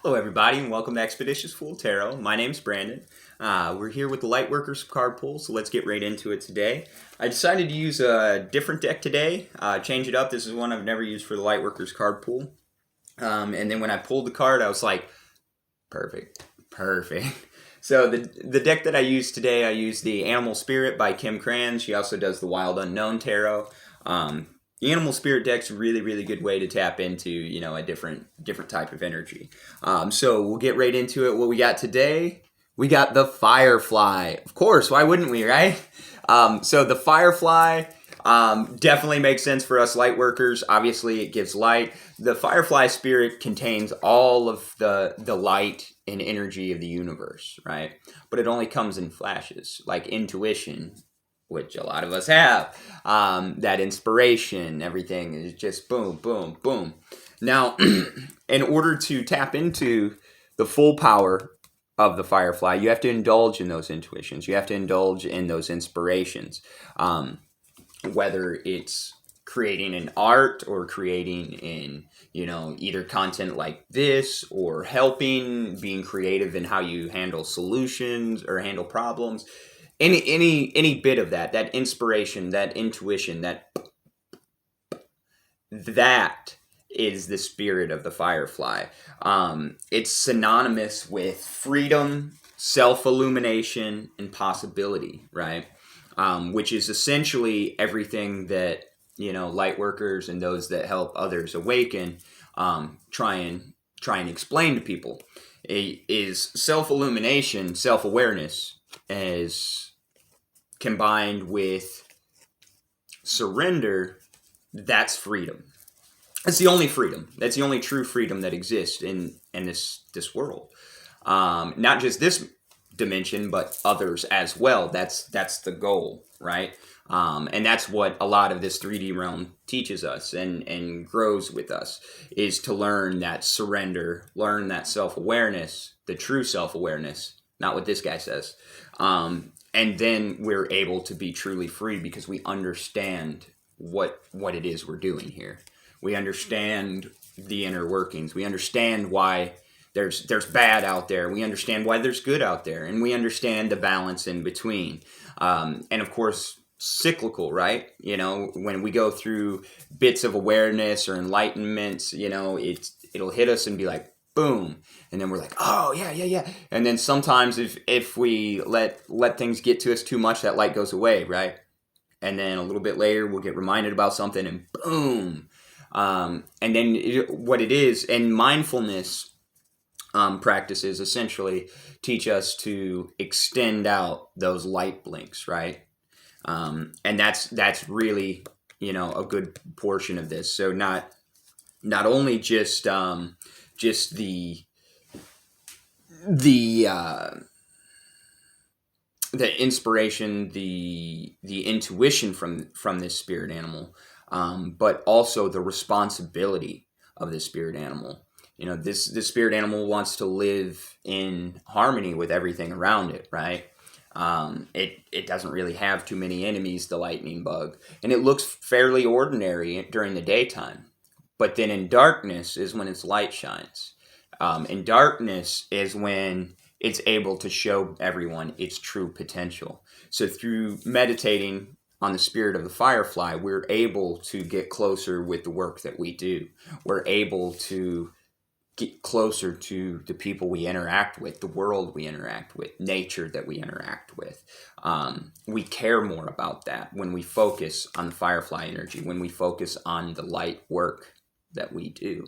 Hello everybody and welcome to Expeditious Fool Tarot. My name's Brandon. We're here with the Lightworker card pull, so let's get right into it today. I decided to use a different deck today, change it up. This is one I've never used for the Lightworkers card pull. And then when I pulled the card, I was like, perfect. So the deck that I used today, I used the Animal Spirit by Kim Cran. She also does the Wild Unknown Tarot. The Animal Spirit deck's a really good way to tap into, a different type of energy. So we'll get right into it. What we got today, we got the Firefly. Of course, why wouldn't we, right? So the Firefly definitely makes sense for us light workers. Obviously, it gives light. The Firefly spirit contains all of the light and energy of the universe, right? But it only comes in flashes, like intuition, which a lot of us have. That inspiration, everything is just boom, boom, boom. Now, in order to tap into the full power of the Firefly, you have to indulge in those intuitions. You have to indulge in those inspirations. Whether it's creating an art or creating in, either content like this or helping, being creative in how you handle solutions or handle problems. Any bit of that inspiration, that intuition, that is the spirit of the Firefly. It's synonymous with freedom, self-illumination, and possibility, right? Which is essentially everything that, light workers and those that help others awaken, try and explain to people. Is self-illumination, self-awareness, as combined with surrender, that's freedom. That's the only freedom. That's the only true freedom that exists in this world. Not just this dimension, but others as well. That's the goal, right? And that's what a lot of this 3D realm teaches us and grows with us, is to learn that surrender, learn that self-awareness, the true self-awareness, not what this guy says. And then we're able to be truly free because we understand what it is we're doing here. We understand the inner workings. We understand why there's bad out there. We understand why there's good out there. And we understand the balance in between. And of course, cyclical, right? When we go through bits of awareness or enlightenment, it'll hit us and be like, boom. And then we're like, oh, yeah. And then sometimes if we let things get to us too much, that light goes away, right? And then a little bit later, we'll get reminded about something and boom. And then what it is, and mindfulness practices essentially teach us to extend out those light blinks, right? And that's really, a good portion of this. So not only just the inspiration, the intuition from this spirit animal, but also the responsibility of this spirit animal. This spirit animal wants to live in harmony with everything around it, right? It doesn't really have too many enemies, the lightning bug, and it looks fairly ordinary during the daytime. But then in darkness is when its light shines. In darkness is when it's able to show everyone its true potential. So through meditating on the spirit of the Firefly, we're able to get closer with the work that we do. We're able to get closer to the people we interact with, the world we interact with, nature that we interact with. We care more about that when we focus on the Firefly energy, when we focus on the light work that we do.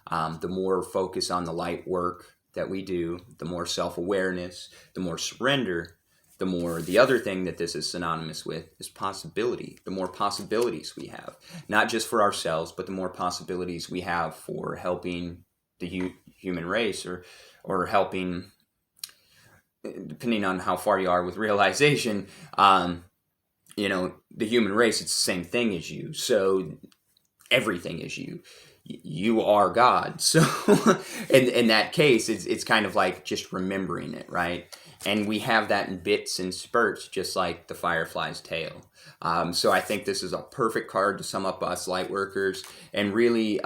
The more focus on the light work that we do, the more self-awareness, the more surrender, the more the other thing that this is synonymous with is possibility. The more possibilities we have, not just for ourselves, but the more possibilities we have for helping the human race or helping, depending on how far you are with realization, the human race, it's the same thing as you. So everything is you. You are God. So in that case, it's kind of like just remembering it, right? And we have that in bits and spurts, just like the Firefly's tail. So I think this is a perfect card to sum up us light workers and really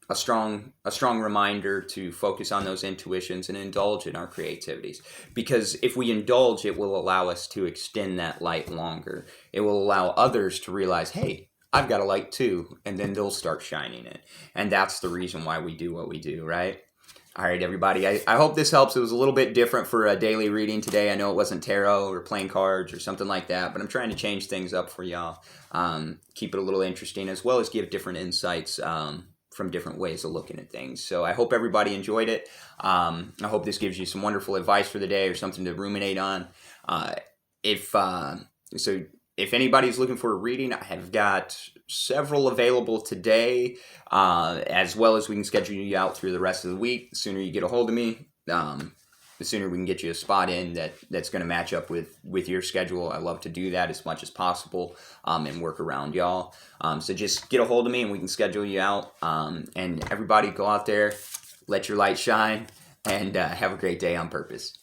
a strong reminder to focus on those intuitions and indulge in our creativities, because if we indulge, it will allow us to extend that light longer. It will allow others to realize, hey, I've got a light too, and then they'll start shining it. And that's the reason why we do what we do, right? All right, everybody, I hope this helps. It was a little bit different for a daily reading today. I know it wasn't tarot or playing cards or something like that, but I'm trying to change things up for y'all. Keep it a little interesting, as well as give different insights from different ways of looking at things. So I hope everybody enjoyed it. I hope this gives you some wonderful advice for the day or something to ruminate on. If anybody's looking for a reading, I have got several available today, as well as we can schedule you out through the rest of the week. The sooner you get a hold of me, the sooner we can get you a spot in that's going to match up with your schedule. I love to do that as much as possible, and work around y'all. So just get a hold of me and we can schedule you out. And everybody go out there, let your light shine, and have a great day on purpose.